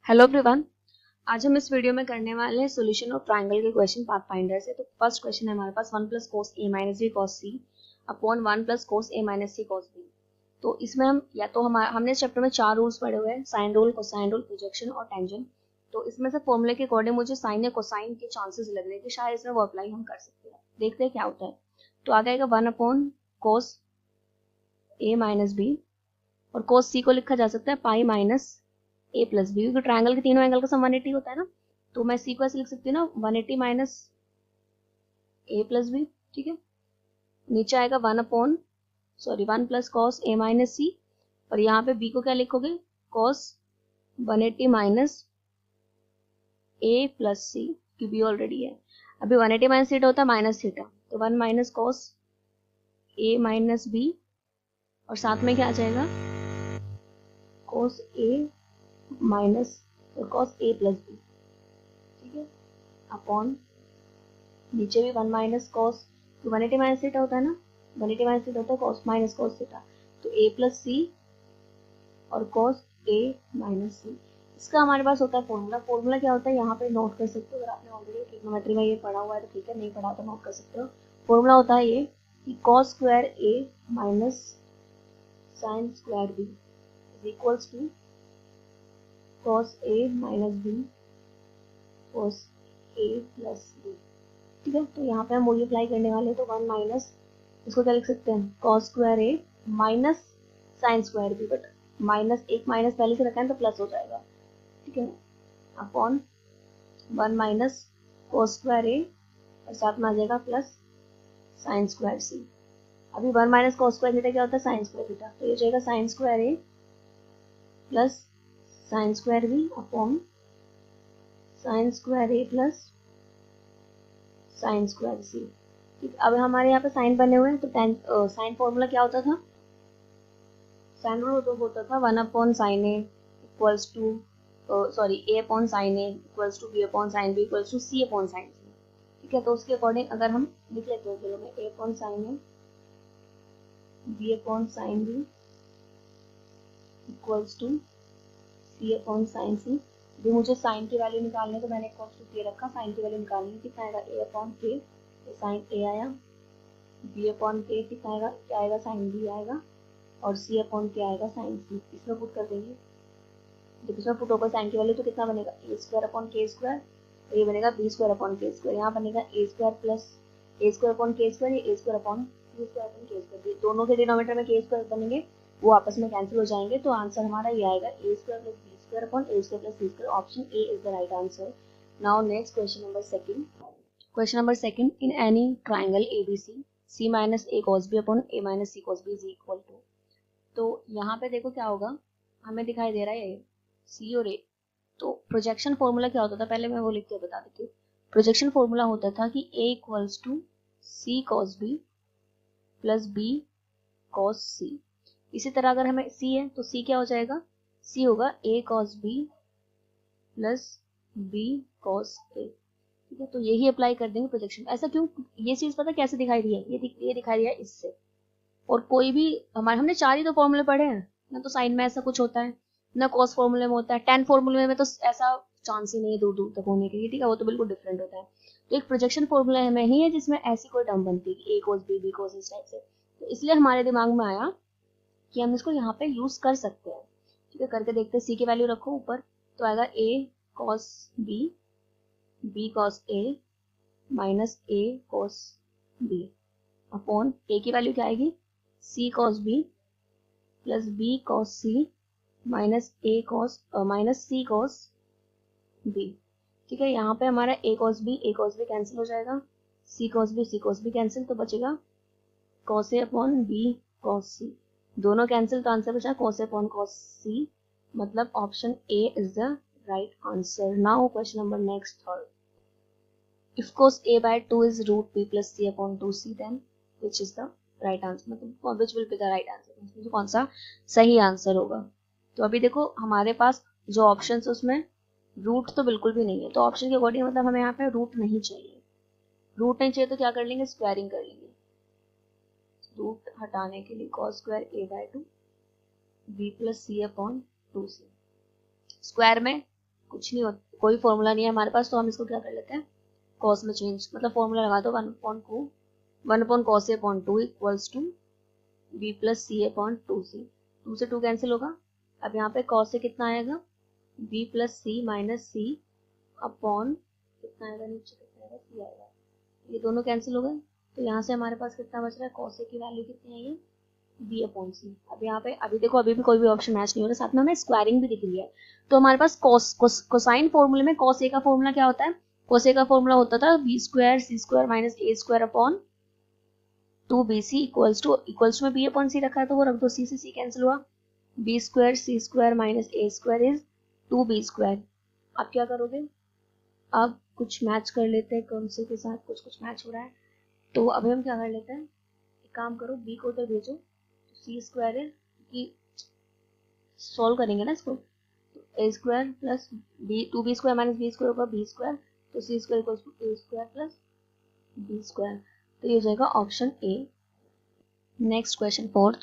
Hello everyone. आज हम इस वीडियो में करने वाले हैं सॉल्यूशन ऑफ ट्रायंगल के क्वेश्चन पाथफाइंडर से। तो फर्स्ट क्वेश्चन है हमारे पास 1 प्लस कोस ए माइनस बी कॉस सी अपॉन 1 प्लस कोस ए माइनस सी कॉस बी। तो इसमें हम या तो हमने इस चैप्टर में 4 रूल्स पढ़े हुए हैं, sine rule, cosine rule, projection और टेंजेंट। तो इसमें से फॉर्मूले के अकॉर्डिंग मुझे साइन या कोसाइन के चांसेस लग रहे हैं कि शायद इसमें वो अप्लाई हम कर सकते हैं। देखते हैं क्या होता है। तो आ जाएगा 1 अपॉन कोस ए माइनस बी और कोस सी को लिखा जा सकता है पाई माइनस ए प्लस बी, क्योंकि ट्रायंगल के तीनों एंगल का सम 180 होता है ना। तो मैं सी को ऐसे लिख सकती हूँ ना, 180 माइनस ए प्लस बी। ठीक है, नीचे आएगा 1 प्लस कॉस ए माइनस सी और यहाँ पे बी को क्या लिखोगे, कॉस 180 माइनस ए प्लस सी, क्योंकि बी ऑलरेडी है। अभी 180 माइनस थीटा होता है माइनस थीटा, तो 1 minus cos A minus B और साथ में क्या आ जाएगा, cos A minus cos A plus B. ठीक है, अपॉन नीचे भी 1 माइनस कॉस, 180 माइनस थीटा होता है ना, 180 माइनस थीटा होता है कॉस माइनस कॉस थीटा, तो ए प्लस सी और कॉस ए माइनस सी। इसका हमारे पास होता है फॉर्मूला। फॉर्मूला क्या होता है यहाँ पे नोट कर सकते हो, अगर आपने ऑलरेडी ट्रिग्नोमेट्री में ये पढ़ा हुआ है तो ठीक है, नहीं पढ़ा तो नोट कर सकते हो। फॉर्मूला होता है ये कि cos square A minus sine square B is equals to cos A minus B cos A plus B. ठीक है, तो यहाँ पे हम वही अप्लाई करने वाले हैं। तो 1 माइनस, इसको क्या लिख सकते हैं, cos square A minus sine square B, but minus एक माइनस पहले से रखा है तो प्लस हो जाएगा। ठीक है, अपॉन 1 माइनस कॉस स्क्वायर ए और साथ में आ जाएगा प्लस साइन स्क्वायर सी। अभी 1 माइनस कॉस स्क्वायर थीटा क्या होता है, साइन स्क्वायर थीटा, तो ये जाएगा sine square A plus sine square B upon sine square A plus sine square C. ठीक, अब हमारे यहाँ पे साइन बने हुए हैं तो साइन फॉर्मूला क्या होता था, साइन रूल तो होता था 1 upon sine A equals to A upon sine A equals to B upon sine B equals to C upon sine C. ठीक है, तो उसके अकॉर्डिंग अगर हम लिख लेते हैं, चलो मैं A upon sine A B upon sine B equals to C upon sine C. भी मुझे साइन की वैल्यू निकालनी है तो मैंने इक्वल्स टू के रखा, साइन की वैल्यू निकालनी है, कितना आएगा ए अपॉन के, तो साइन ए आया, बी अपॉन के कितना आएगा, क्या आएगा, साइन बी आएगा, और सी अपॉन के आएगा साइन सी। इसमें पुट कर देंगे, जब इसमें पुट होगा साइन की वैल्यू तो कितना बनेगा, A square upon K square, तो ये बनेगा B square upon K square, यहाँ बनेगा A square plus A square upon K square, ये A square upon B square upon K square, दोनों के डिनोमिनेटर में के स्क्वायर बनेंगे, वो आपस में कैंसिल हो जाएंगे। तो आंसर हमारा ये आएगा A square plus B square upon A square plus C square. Option A is the right answer. Now next question number second. Question number second, in any triangle ABC C minus A cos B upon A minus C cos B is equal to. तो यहाँ पे देखो क्या होगा, हमें दिखाई दे रहा है ये सी और ए। तो प्रोजेक्शन फॉर्मूला क्या होता था, पहले मैं वो लिख के बता देती हूँ। प्रोजेक्शन फॉर्मूला होता था कि A equals to C cos B plus B cos C. इसी तरह अगर हमें सी है तो सी क्या हो जाएगा, सी होगा A cos B plus B cos A. ठीक है, तो यही अप्लाई कर देंगे प्रोजेक्शन। ऐसा क्यों, ये चीज पता कैसे दिखाई दी है, ये दिखाई दिया है इससे। और कोई भी हमने 4 ही तो फॉर्मूले पढ़े हैं ना, तो साइन में ऐसा कुछ होता है ना, कॉस फॉर्मूले में होता है, टेन फॉर्मूले में तो ऐसा चांस ही नहीं है दूर दूर तक होने के लिए। ठीक है, वो तो बिल्कुल डिफरेंट होता है। तो एक प्रोजेक्शन फॉर्मूला में ही है जिसमें ऐसी कोई टर्म बनती है, ए कॉस बी कॉस, इस टाइप से। तो इसलिए हमारे दिमाग में आया कि हम इसको यहाँ पे यूज कर सकते हैं। ठीक है, करके देखते हैं। सी की वैल्यू रखो ऊपर, तो आएगा A cos B cos A minus A cos B upon A की वैल्यू क्या आएगी, C cos B plus B cos C minus C cos B. ठीक है, यहाँ पे हमारा ए कॉस बी कैंसिल हो जाएगा, सी कॉस बी कैंसिल, तो बचेगा cos A upon B cos सी, दोनों कैंसिल, तो आंसर बचा कॉस ए अपॉन कॉस सी। मतलब option A is the right answer. Now question number next third, if cos a by 2 is root b plus c upon 2c, then which is the right answer, मतलब which will be the right answer, इसमें कौन सा सही answer होगा। तो अभी देखो हमारे पास जो ऑप्शन है उसमें रूट तो बिल्कुल भी नहीं है, तो ऑप्शन के अकॉर्डिंग मतलब हमें यहाँ पे रूट नहीं चाहिए। रूट नहीं चाहिए तो क्या कर लेंगे, स्क्वायरिंग कर लेंगे। रूट हटाने के लिए cos square a by 2 b plus c upon 2c, square में कुछ नहीं होता, कोई फॉर्मूला नहीं है हमारे पास, तो हम इसको क्या कर लेते हैं कॉस में चेंज, मतलब फॉर्मूला लगा दो 1/cos A upon 2 equals to b plus C upon 2c, 2 से 2 कैंसिल होगा। अब यहाँ पे cos से कितना आएगा b प्लस सी माइनस सी अपॉन कितना आएगा, नीचे कितना आएगा c आएगा, ये दोनों कैंसिल हो गए। तो यहाँ से हमारे पास कितना बच रहा है, cos A की वैल्यू कितनी है ये b अपॉन सी। अब यहाँ पे अभी देखो अभी भी कोई भी ऑप्शन मैच नहीं हो रहा, साथ में हमें स्क्वायरिंग भी दिख रही है। तो हमारे पास कोसाइन फॉर्मूले में cos A का फॉर्मूला क्या होता है, cos A का फॉर्मूला होता था b square C square minus a square upon 2bc equals में b अपॉन सी रखा है तो वो रख दो, c से c कैंसिल हुआ, b square C square minus a square is 2b square. अब क्या करोगे, अब कुछ मैच कर लेते हैं, कौन से के साथ कुछ मैच हो रहा है। तो अभी हम क्या कर लेते हैं, एक काम करो b को उधर भेजो, तो सी स्क्वायर है कि सॉल्व करेंगे ना इसको, तो a square plus b 2b square minus b square होगा b स्क्वायर, तो C square equals to a square plus b square, तो ये हो जाएगा option A. Next question fourth,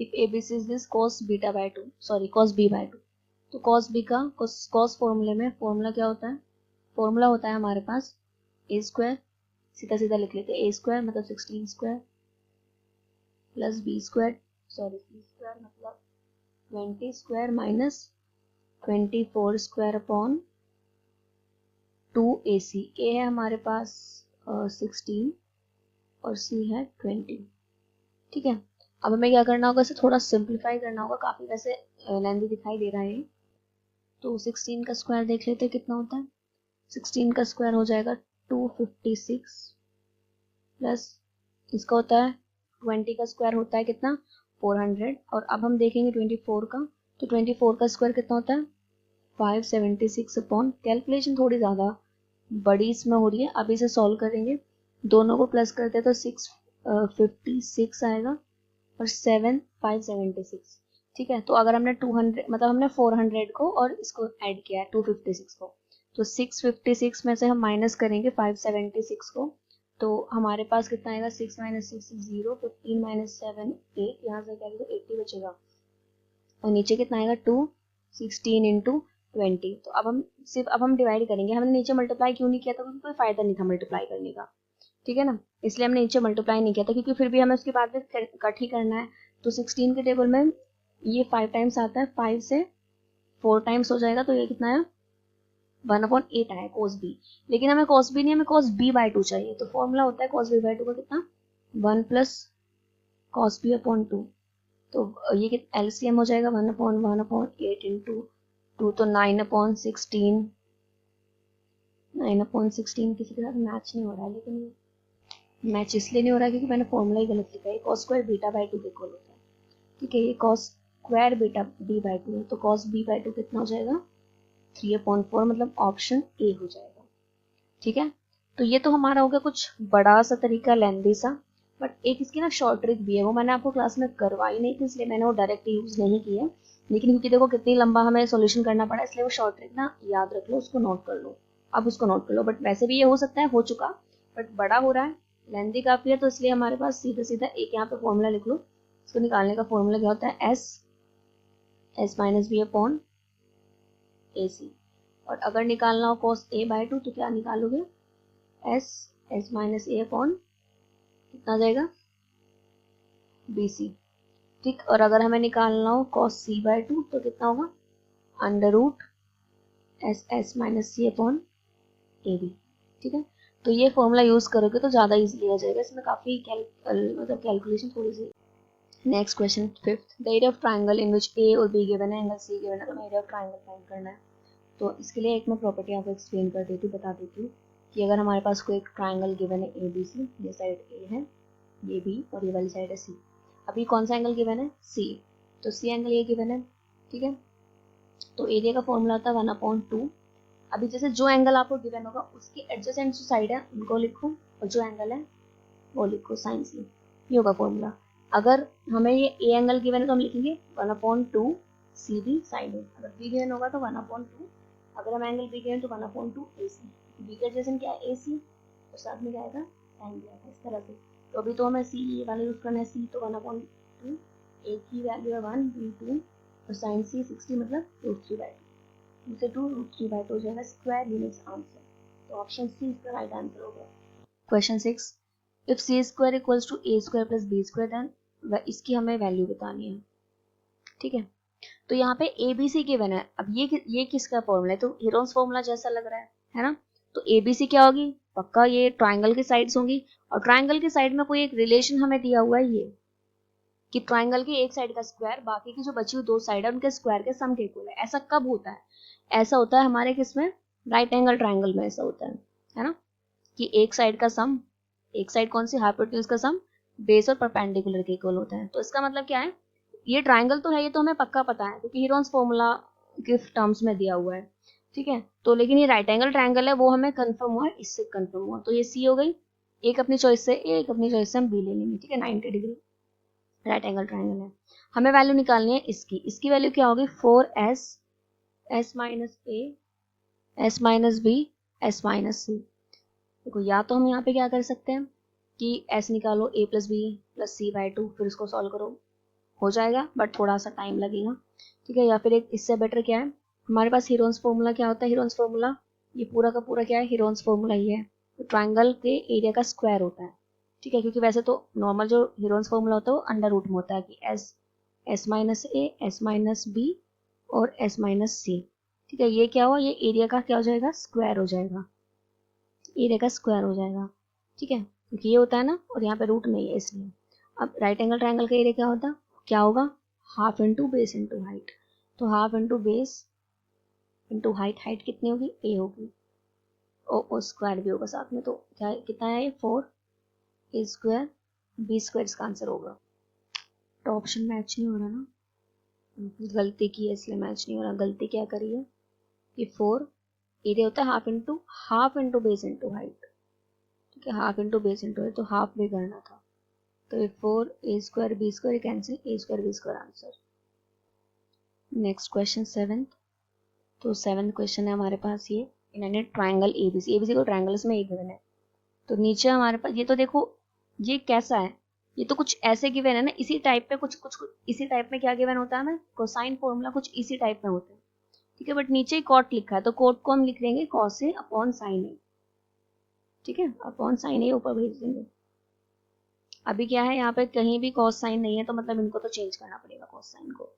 if ABC is this cos beta by 2 sorry cos b by 2, तो cos b का cos फॉर्मूले में फॉर्मूला क्या होता है, फॉर्मूला होता है हमारे पास a स्क्वायर, सीधा सीधा लिख लेते हैं a स्क्वायर मतलब 16 square plus b square sorry c square मतलब 20 square minus 24 square upon 2ac, a है हमारे पास 16 और c है 20, ठीक है। अब हमें क्या करना होगा, इसे थोड़ा सिंप्लीफाई करना होगा, काफी वैसे लेंथी दिखाई दे रहा है। तो 16 का स्क्वायर देख लेते हैं कितना होता है, 16 का स्क्वायर हो जाएगा 256 प्लस इसका होता है 20 का स्क्वायर होता है कितना 400, और अब हम देखेंगे 24 का, तो 24 का स्क्वायर कितना होता है 576 अपॉन, कैलकुलेशन थोड़ी ज़्यादा बड़ी इसमें हो रही है, अब इसे सॉल्व करेंगे, दोनों को प्लस करते हैं तो 656 आएगा और 7 576, ठीक है। तो अगर हमने 200 मतलब हमने 400 को और इसको ऐड किया है 256 को, तो 656 में से हम माइनस करेंगे 576 को, तो हमारे पास कितना आएगा 6 माइनस 6 0, 15 माइनस 7 8, यहाँ से क्या 80 बचेगा, और नीचे कितना आएगा 2 16 इंटू 20। तो अब हम डिवाइड करेंगे, हमने नीचे मल्टीप्लाई क्यों नहीं किया था, क्योंकि कोई फायदा नहीं था मल्टीप्लाई करने का, ठीक है ना, इसलिए हमने नीचे मल्टीप्लाई नहीं किया था, क्योंकि फिर भी हमें उसके बाद में कट ही करना है। तो 16 के टेबल में ये 5 टाइम्स आता है, 5 से 4 टाइम्स हो जाएगा, तो ये कितना है 1/8 आया cos b, लेकिन हमें cos b नहीं, हमें cos b बाय 2 चाहिए, तो फॉर्मूला होता है cos b बाय 2 का कितना 1 प्लस cos b अपॉन 2, तो ये एलसीएम हो जाएगा 1/8 इंटू 2, तो 9/16, 9/16 किसी के साथ मैच नहीं हो रहा है, लेकिन मैच इसलिए नहीं हो रहा है क्योंकि मैंने फॉर्मूला ही गलत लिखा है, cos square beta by 2 equal होता है, ठीक है, ये cos square beta b by 2 है, तो cos b बाय 2 कितना हो जाएगा 3/4, मतलब ऑप्शन ए हो जाएगा, ठीक है। तो ये तो हमारा हो गया कुछ बड़ा सा तरीका, लेंदी सा, बट एक इसकी ना शॉर्ट ट्रिक भी है, वो मैंने आपको क्लास में करवाई नहीं थी, इसलिए मैंने वो डायरेक्ट यूज नहीं की है, लेकिन क्योंकि देखो कितनी लंबा हमें सॉल्यूशन करना पड़ा, इसलिए वो शॉर्ट ट्रिक ना याद रख लो, उसको नोट कर लो, अब उसको नोट कर लो, बट वैसे भी ये हो सकता है हो चुका, बट बड़ा हो रहा है, लेंदी काफी है, तो इसलिए हमारे पास सीधा सीधा एक यहाँ पे फॉर्मूला लिख लो, इसको निकालने का फॉर्मूला क्या होता है एस माइनस बी अपॉन ए सी, और अगर निकालना हो cos a बाय 2 तो क्या निकालोगे एस माइनस ए अपॉन कितना आ जाएगा बी सी, ठीक, और अगर हमें निकालना हो cos c बाय 2 तो कितना होगा under root S minus C upon A B, ठीक है। तो ये फॉर्मूला यूज करोगे तो ज्यादा इजीली आ जाएगा, इसमें काफी मतलब कैलकुलेशन थोड़ी सी। Next question fifth, the area of triangle in which A और बी गिवन है एंगल सी गिवन है, तो एरिया ऑफ ट्राइंगल फाइंड करना है। तो इसके लिए एक मैं प्रॉपर्टी आपको एक्सप्लेन कर देती हूँ, बता देती हूँ कि अगर हमारे पास कोई एक ट्राइंगल गिवन है ए बी सी, ये साइड ए है ये बी और ये वाली साइड है सी, अभी कौन सा एंगल गिवन है सी, तो सी एंगल ये गिवन है, ठीक है। तो एरिया का फॉर्मूला होता है 1/2, अभी जैसे जो एंगल आपको गिवन होगा उसकी एडजेसेंट जो साइड है उनको लिखो और जो एंगल है वो लिखो साइन सी, ये होगा फॉर्मूला। अगर हमें ये ए एंगल गिवन है तो हम लिखेंगे 1/2 सी बी साइड है, अगर बी गिवन होगा तो 1/2, अगर हम एंगल बी गिवन तो 1/2 ए सी, बी का एडजेसेंट क्या है ए सी और साथ में क्या आएगा साइन भी आएगा, इस तरह से। तो अभी तो हमें सी ये वाला यूज करना है, सी तो 1/2, ए की वैल्यू है 1, बी 2 और साइन सी 60 मतलब √3/2, से 2 √3/2 हो जाएगा स्क्वायर यूनिट्स आंसर। तो ऑप्शन सी इसका राइट आंसर होगा। Question 6, if C square equals to A square plus B square then इसकी हमें वैल्यू बतानी है। ठीक है, तो यहाँ पे ए बी सी गिवन है। अब ये किसका फॉर्मूला है, तो हीरोन्स फॉर्मूला जैसा लग रहा है ना। तो ए बी सी क्या होगी, पक्का ये ट्राइंगल की साइड्स होंगी, और ट्राइंगल की साइड में कोई एक रिलेशन हमें दिया हुआ है ये कि ट्राइंगल की एक साइड का स्क्वायर बाकी की जो बची हुई 2 साइड है उनके स्क्वायर के सम के इक्वल है। ऐसा कब होता है, ऐसा होता है हमारे किसमें, राइट एंगल ट्राइंगल में ऐसा होता है ना, कि एक साइड का सम, एक साइड कौन सी, हाइपोटेन्यूज का सम बेस और परपेंडिकुलर के इक्वल होता है। तो इसका मतलब क्या है, ये ट्राइंगल तो है, ये तो हमें पक्का पता है क्योंकि हीरोन्स फॉर्मूला के टर्म्स में दिया हुआ है। ठीक है, तो लेकिन ये राइट एंगल ट्राइंगल है वो हमें कंफर्म हुआ है, इससे कंफर्म हुआ, तो ये सी हो गई। एक अपनी चॉइस से ए, एक अपनी चॉइस से हम बी ले लेंगे। ठीक है, 90 डिग्री राइट एंगल ट्राइंगल है। हमें वैल्यू निकालनी है इसकी वैल्यू क्या होगी, 4s s minus A s minus B s minus C. देखो या तो हम यहाँ पे क्या कर सकते हैं कि s निकालो a plus B plus C by 2, फिर उसको सॉल्व करो, हो जाएगा बट थोड़ा सा टाइम लगेगा। ठीक है, या फिर एक इससे बेटर क्या है, हमारे पास हीरोन्स फॉर्मूला क्या होता है, हीरोन्स फॉर्मूला ये पूरा का पूरा क्या है, हीरोन्स फॉर्मूला ये है, तो ट्राइंगल के एरिया का स्क्वायर होता है। ठीक है, क्योंकि वैसे तो नॉर्मल जो हीरोन्स फॉर्मूला होता है वो अंडर रूट में होता है कि s minus A s minus B और s माइनस सी। ठीक है, ये क्या हुआ, ये एरिया का क्या हो जाएगा, स्क्वायर हो जाएगा, एरिया का स्क्वायर हो जाएगा। ठीक है, क्योंकि ये होता है ना और यहाँ पे रूट नहीं है इसलिए। अब राइट एंगल ट्राइंगल का एरिया क्या होगा, half into base into height. तो half into base into height, height कितनी होगी, ए होगी, और स्क्वायर भी होगा साथ में, तो क्या कितना है ये, 4 ए स्क्वायर बी स्क्वायर इसका आंसर होगा। तो ऑप्शन मैच नहीं हो रहा ना, गलती की है इसलिए मैच नहीं हो रहा। गलती क्या करी है कि 4 एरिया होता है half into base into height. ठीक है, half into base into height, तो हाफ भी करना था, तो ये 4 A square B square cancel, A square B square answer. Next question 7th, तो 7th क्वेश्चन है हमारे पास ये, इन्होंने ट्राइंगल एबीसी को ट्राइंगल्स में एक गिवन है। तो नीचे हमारे पास ये तो देखो ये कैसा है, ये तो कुछ ऐसे गिवन है ना, इसी टाइप पे कुछ इसी टाइप में क्या गिवन होता है ना, कोसाइन फॉर्मूला कुछ इसी टाइप में होता है। ठीक है, बट नीचे ही कॉट लिखा है तो कॉट को हम लिख लेंगे कॉस ए अपॉन साइन ए। ठीक है, अपॉन साइन ए ऊपर भेज देंगे। अभी क्या है यहाँ पे कहीं भी कॉस साइन नहीं है, तो मतलब इनको तो चेंज करना पड़ेगा कॉस साइन को।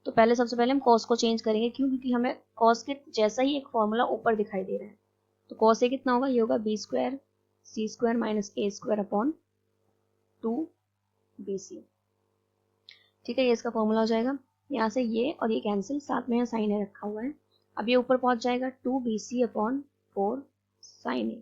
तो पहले सबसे पहले हम कॉस को चेंज करेंगे, क्यों, क्योंकि हमें कॉस के जैसा ही एक फॉर्मूला ऊपर दिखाई दे रहा है। तो कॉस ए कितना होगा, ये होगा B square C square minus ए स्क्वायर अपॉन 2bc। ठीक है, ये इसका फॉर्मूला हो जाएगा। यहाँ से ये और ये कैंसिल, साथ में यहाँ साइन ए रखा हुआ है। अब ये ऊपर पहुंच जाएगा 2bc अपॉन 4 साइन ए,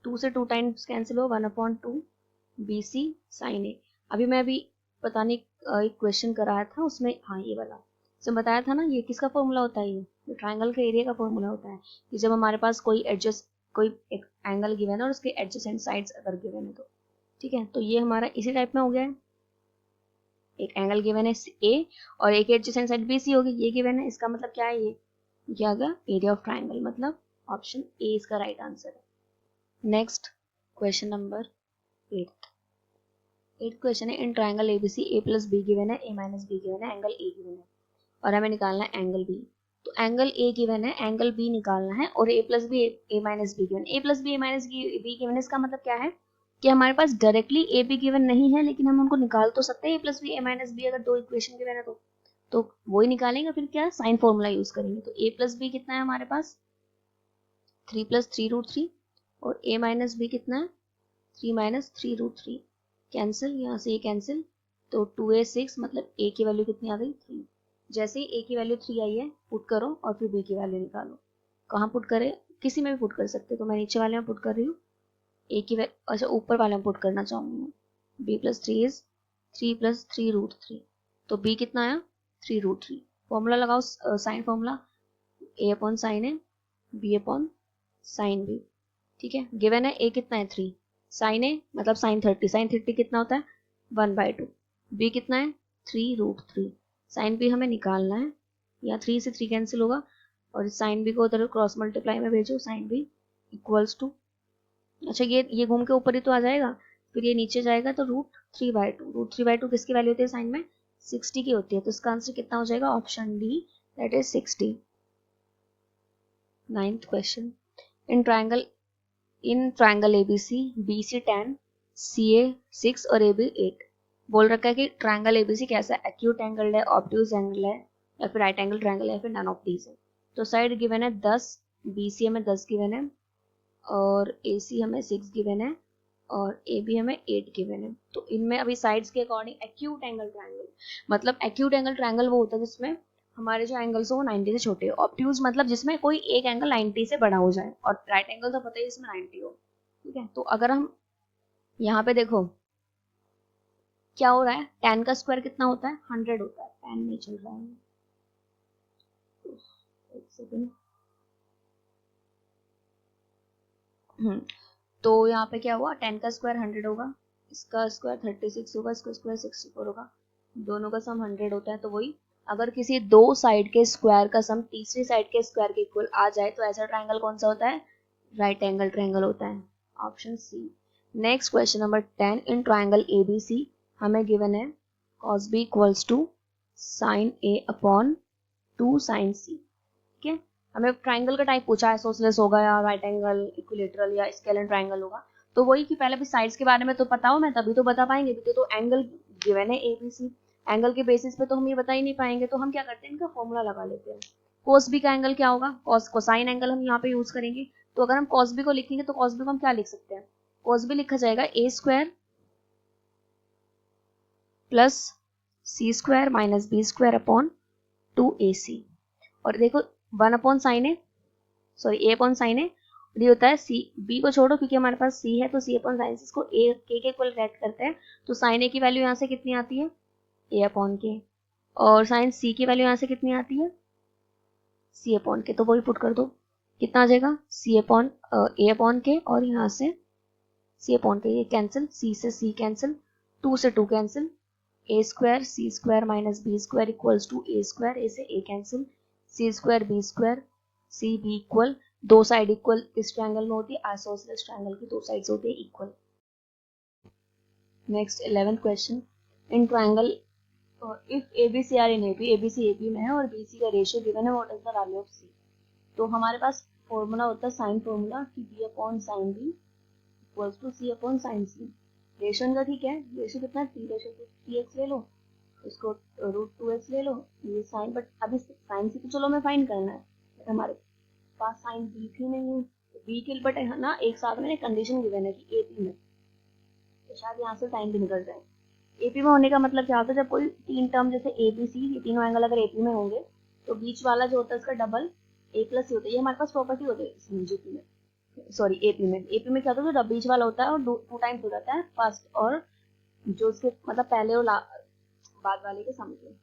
2 से 2 टाइम्स कैंसिल हो, 1 अपॉन 2bc साइन ए। अभी पता नहीं एक क्वेश्चन कराया था उसमें, हाँ ये वाला जो बताया था ना, ये किसका फॉर्मूला होता है, ये ट्राइंगल के एरिया का फॉर्मूला होता है कि जब हमारे पास कोई एक एंगल गिवन है और उसके एडजेसेंट साइड्स अगर गिवन है तो। ठीक है, तो ये हमारा इसी टाइप में हो गया है, एक एंगल गिवन है ए और एक एडजेसेंट साइड बी सी होगी, ये गिवन है, इसका मतलब क्या है, ये क्या होगा, एरिया ऑफ ट्राइंगल, मतलब ऑप्शन ए इसका राइट आंसर है। Next question number 8th question है, in triangle ABC A plus B given है, ए माइनस बी गिवन है, एंगल ए गिवन है और हमें निकालना है एंगल बी। तो एंगल ए गिवन है, एंगल बी निकालना है, और A plus B A minus B given, A plus B A minus B given है। इसका मतलब क्या है कि हमारे पास डायरेक्टली ए बी गिवन नहीं है, लेकिन हम उनको निकाल तो सकते हैं, ए plus B A minus B अगर 2 इक्वेशन गिवन है तो वही निकालेंगे, फिर क्या साइन फॉर्मूला यूज करेंगे। तो ए प्लस बी कितना है हमारे पास, 3 प्लस 3√3, और ए माइनस बी कितना है, 3 माइनस 3√3, कैंसिल, यहाँ से ये कैंसिल, तो 2a 6, मतलब a की वैल्यू कितनी आ गई, 3। जैसे ही a की वैल्यू 3 आई है पुट करो और फिर b की वैल्यू निकालो। कहाँ पुट करें, किसी में भी पुट कर सकते, तो मैं नीचे वाले में पुट कर रही हूँ a की वैल्यू, अच्छा ऊपर वाले में पुट करना चाहूंगी मैं, b प्लस 3 इज 3 प्लस 3√3, तो b कितना आया, 3√3। फॉर्मूला लगाओ, sine formula, a upon sine है b अपॉन साइन b। ठीक है, गिवन है a कितना है 3, साइन ए मतलब साइन 30, साइन 30 कितना होता है 1/2, बी कितना है 3√3, साइन बी हमें निकालना है, या 3 से 3 कैंसिल होगा और साइन बी को उधर क्रॉस मल्टीप्लाई में भेजो, साइन बी इक्वल्स टू, अच्छा ये घूम के ऊपर ही तो आ जाएगा, फिर ये नीचे जाएगा तो √3/2, √3/2 किसकी वैल्यू होती है साइन में, 60 की होती है, तो इसका आंसर कितना हो जाएगा, option D that is 60। 9th question, in triangle ABC BC 10 CA 6 और AB 8 बोल रखा है कि ट्रायंगल ABC कैसा है, एक्यूट एंगल है, ऑब्ट्यूज एंगल है, या फिर राइट एंगल ट्रायंगल है, या फिर नन ऑफ दीज है। तो साइड गिवन है 10, BC हमें 10 गिवन है, और AC हमें 6 गिवन है, और AB हमें 8 गिवन है। तो इनमें अभी साइड्स के अकॉर्डिंग एक्यूट एंगल ट्रायंगल, मतलब एक्यूट एंगल ट्रायंगल वो होता है जिसमें हमारे जो एंगल्स हो वो 90 से छोटे हो। ऑब्ट्यूज मतलब जिसमें कोई एक एंगल 90 से बड़ा हो जाए, और राइट एंगल तो पता ही इसमें 90 हो। ठीक है, तो अगर हम यहाँ पे देखो क्या हो रहा है, 10 का स्क्वायर कितना होता है, 100 होता है। 10 नहीं चल रहा है, एक सेकंड। तो यहाँ पे क्या हुआ, 10 का स्क्वायर 100 होगा, इसका स्क्वायर 36 होगा, इसका स्क्वायर 64 होगा, दोनों का सम 100 होता है। तो वही अगर किसी दो साइड के स्क्वायर का सम तीसरी साइड के स्क्वायर के इक्वल आ जाए तो ऐसा ट्रायंगल कौन सा होता है, राइट एंगल ट्रायंगल होता है, option C. Next question number 10, in triangle ABC हमें गिवन है cos B equals to sin A upon 2 sin C। ठीक है, हमें ट्रायंगल का टाइप पूछा है, आइसोसेलेस होगा या राइट एंगल, इक्विलेटरल या स्केलर ट्रायंगल होगा। तो वही कि पहले भी साइड्स के बारे में तो पता हो मैं तभी तो बता पाएंगे, क्योंकि तो एंगल गिवन है ABC, एंगल के बेसिस पे तो हम ये बता ही नहीं पाएंगे। तो हम क्या करते हैं, इनका फॉर्मूला लगा लेते हैं। cos B का एंगल क्या होगा, कोसाइन एंगल हम यहाँ पे यूज करेंगे। तो अगर हम cos B को लिखेंगे तो cos B को हम क्या लिख सकते हैं, cos B लिखा जाएगा a square plus C square minus B square upon 2AC। और देखो 1 अपॉन साइन है, सॉरी a अपॉन साइन है, और ये होता है c, b को छोड़ो क्योंकि हमारे पास c है, तो c अपॉन साइन, इसको a के इक्वल रेट करते हैं। तो साइन a की वैल्यू यहाँ से कितनी आती है, a अपॉन के, और साइन c की वैल्यू यहाँ से कितनी आती है, c अपॉन के। तो वही पुट कर दो, कितना आ जाएगा, c अपॉन a अपॉन के, और यहाँ से c अपॉन के, ये कैंसिल, c से c कैंसिल, 2 से 2 cancel, a square c square minus b square equals to a square, a से a cancel, c square b square, c b equal, दो साइड इक्वल किस ट्रायंगल में होती है, आइसोसेलेस ट्रायंगल की दो साइड्स होती है equal. Next 11th question, in triangle if ABC are in AB, ABC AP में है और BC का रेशियो गिवन है, what is the value of C। तो हमारे पास फॉर्मूला होता है साइन फॉर्मूला कि B upon sine B equals to C upon sine C। Ratio का ठीक है, रेशियो कितना है, 3x ले लो, इसको √2x ले लो, ये साइन, बट अभी साइन C तो चलो हमें फाइंड करना है, हमारे पास साइन B भी नहीं है, B के बट है ना, एक साथ में कंडीशन गिवन है कि AP में, तो शायद यहाँ से साइन भी निकल जाए। AP में होने का मतलब क्या होता है, जब कोई तीन टर्म जैसे ABC, ये तीनों एंगल अगर AP में होंगे तो बीच वाला जो होता है उसका डबल A प्लस होता है। ये हमारे पास प्रॉपर्टी होती है GP में, सॉरी AP में क्या होता है, जो बीच वाला होता है और 2 टाइम्स हो जाता है फर्स्ट और जो उसके मतलब पहले और बाद वाले के सामने।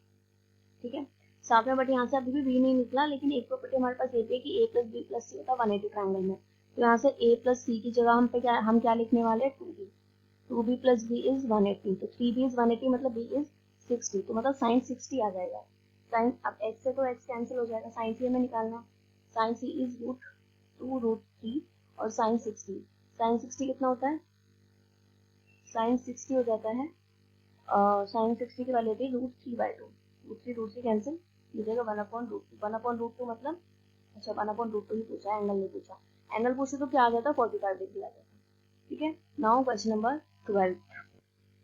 ठीक है, साथ में बट यहाँ से अभी भी B नहीं निकला, लेकिन एक प्रॉपर्टी हमारे पास AP की A plus B plus C होता है 180 ट्रायंगल में। तो यहाँ से A प्लस C की जगह हम क्या लिखने वाले हैं, 2B, 2B plus B is 180, तो 3B इज 180 मतलब B इज 60, तो मतलब साइन 60 आ जाएगा। साइन अब x से तो x कैंसिल हो जाएगा, साइन C हमें निकालना, साइन C इज √2√3 और साइन 60, साइन 60 कितना होता है, साइन 60 हो जाता है, साइन 60 की वैल्यू होती है √3/2, √3 कैंसिल, हो जाएगा 1/√2, 1/√2 मतलब, अच्छा 1/√2 ही पूछा, एंगल नहीं पूछा, एंगल पूछे तो क्या आ जाता है, 45 डिग्री आ जाता है। ठीक है, नाउ क्वेश्चन नंबर 12।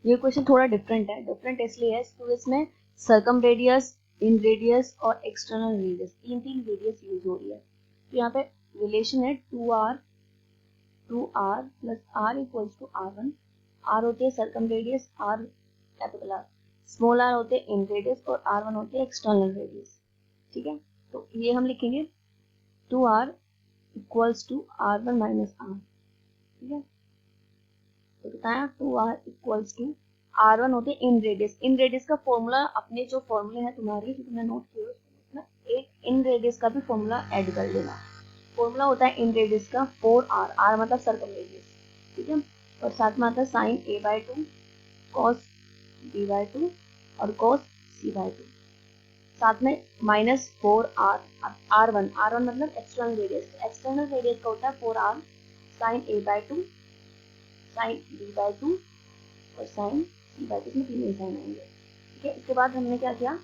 ये क्वेश्चन थोड़ा डिफरेंट है, डिफरेंट इसलिए है क्योंकि इसमें सर्कम रेडियस, इन रेडियस और एक्सटर्नल रेडियस, तीन रेडियस यूज हो रही है। तो यहाँ पे रिलेशन है 2r plus r equals to r1। r होती है circumradius, r capital R, small r होते हैं इन रेडियस, और r1 होते हैं एक्सटर्नल रेडियस। ठीक है, तो ये हम लिखेंगे 2r equals to r1 minus r। ठीक है, तो बताया 2r इक्वल्स टू r1 होते इन रेडियस, इन रेडियस का फॉर्मूला अपने जो फॉर्मूले हैं तुम्हारे जो तुमने नोट किए उसमें एक इन रेडियस का भी फॉर्मूला ऐड कर लेना। फॉर्मूला होता है इन रेडियस का 4r, r मतलब सर्कम रेडियस। ठीक है, और साथ में आता है साइन a/2 cos b/2 और cos c/2, साथ में माइनस 4r, r1 मतलब एक्सटर्नल रेडियस, एक्सटर्नल रेडियस का होता है 4r sign a/2 sign b/2 और साइन c/2 में तीनों साइन आएंगे। ठीक है, इसके बाद हमने क्या किया,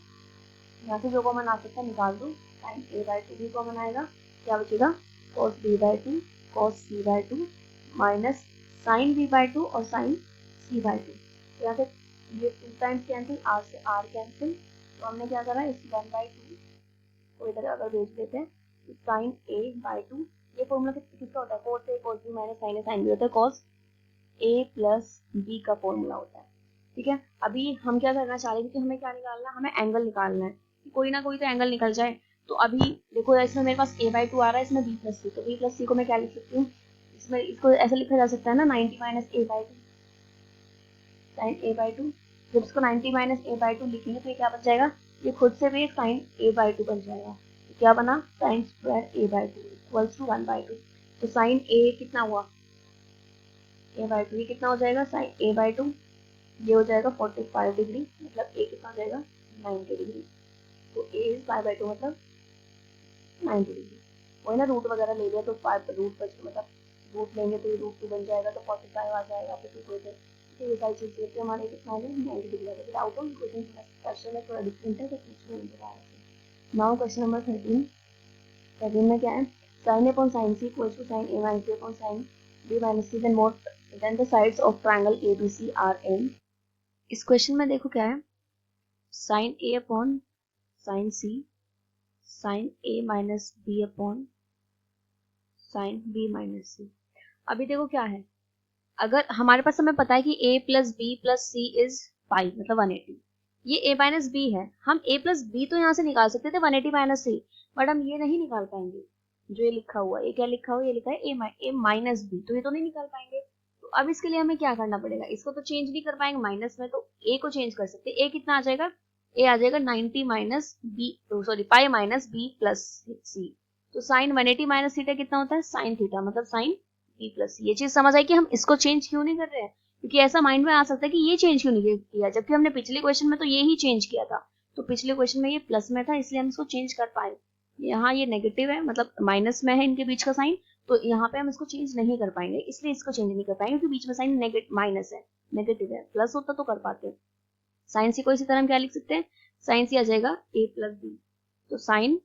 यहाँ से जो कॉमन आ सकता है निकाल दो, साइन a/2 भी कॉमन आएगा, क्या बचेगा cos b by 2 cos c by 2 minus sin b by 2 और sin c by 2। यहाँ से ये 2 टाइम्स कैंसिल, r से r कैंसिल, तो हमने क्या करा, इस 1/2 को इधर अगर भेज देते हैं तो sin a by 2, ये फॉर्मूला किसका होता है, cos a cos b minus sin a sin b होता है, cos a प्लस b का फॉर्मूला होता है। ठीक है, अभी हम क्या करना चाह रहे हैं कि हमें क्या निकालना है, हमें एंगल निकालना है, कोई ना कोई तो एंगल निकल जाए। तो अभी देखो इसमें मेरे पास a by 2 आ रहा है, इसमें b प्लस c, तो b प्लस c को मैं क्या लिख सकती हूँ, इसमें इसको ऐसे लिखा जा सकता है ना 90 minus a by 2 sin a by 2। जब इसको 90 माइनस a by 2 लिखेंगे तो ये क्या बन जाएगा, ये खुद से भी एक sin a by 2 बन जाएगा। तो क्या बना, sin square a by 2 equals to 1/2। तो sin a कितना हुआ, a by 2, ये कितना हो जाएगा sin a by 2, ये हो जाएगा 45 डिग्री, मतलब a कितना हो जाएगा 90 डिग्री। तो a इज 5/2 मतलब 90 डिग्री। वही ना रूट वगैरह ले लिया तो 5 रूट बच, मतलब रूट लेंगे तो ये रूट 2 बन जाएगा, तो 45 आ जाएगा, फिर 2 को तो ये सारी चीज़ लेते हमारे कितना हो जाएगा 90 डिग्री आ जाएगा। डाउट हो, क्वेश्चन क्वेश्चन में थोड़ा डिफरेंट है तो पूछ लो इनके बारे में। नाउ क्वेश्चन नंबर 13 में क्या है, sin a upon sin c equals to sin a minus b upon sin b minus c, then the sides of triangle ABC are n। इस क्वेश्चन में देखो क्या है, sin a upon sin c sin a minus b upon sin b minus c। अभी देखो क्या है, अगर हमारे पास हमें पता है कि a plus B plus C is pi मतलब 180, ये a माइनस बी है, हम a प्लस बी तो यहाँ से निकाल सकते थे 180 माइनस सी, बट हम ये नहीं निकाल पाएंगे। जो ये लिखा हुआ है, ये क्या लिखा हुआ है, ये लिखा है a माइनस बी, तो ये तो नहीं निकाल पाएंगे। तो अब इसके लिए हमें क्या करना पड़ेगा, इसको तो चेंज नहीं कर पाएंगे माइनस में, तो a को चेंज कर सकते हैं। a कितना आ जाएगा, a आ जाएगा 90 minus B, sorry pi minus B plus C. तो साइन 180 माइनस थीटा कितना होता है, साइन थीटा, मतलब साइन बी प्लस। ये चीज समझ आई कि हम इसको चेंज क्यों नहीं कर रहे हैं, क्योंकि ऐसा माइंड में आ सकता है कि ये चेंज क्यों नहीं किया, जबकि हमने पिछले क्वेश्चन में तो ये ही चेंज किया था। तो पिछले क्वेश्चन में ये प्लस में था, इसलिए हम इसको चेंज कर पाए। यहाँ ये नेगेटिव है, मतलब माइनस में है इनके बीच का साइन, तो यहाँ पे हम इसको चेंज नहीं कर पाएंगे, इसलिए इसको चेंज नहीं कर पाएंगे क्योंकि बीच में साइन माइनस है, नेगेटिव है। प्लस होता तो कर पाते। साइन सी को इसी तरह हम क्या लिख सकते हैं, साइन सी आ जाएगा a प्लस बी, तो sine